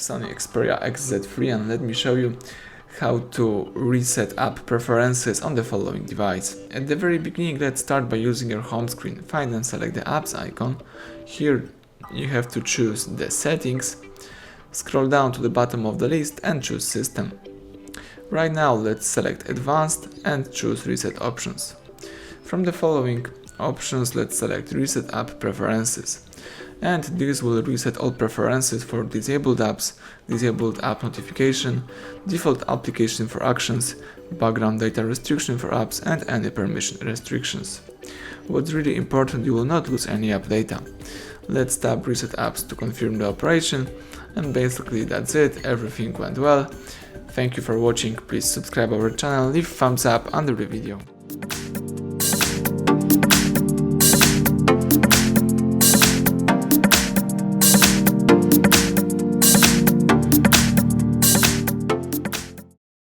SONY Xperia XZ3 and let me show you how to reset app preferences on the following device. At the very beginning, let's start by using your home screen. Find and select the apps icon. Here you have to choose the settings, scroll down to the bottom of the list and choose system. Right now let's select advanced and choose reset options. From the following options, let's select reset app preferences. And this will reset all preferences for disabled apps, disabled app notification, default application for actions, background data restriction for apps, and any permission restrictions. What's really important, you will not lose any app data. Let's tap reset apps to confirm the operation, and basically that's it, everything went well. Thank you for watching, please subscribe our channel, leave thumbs up under the video.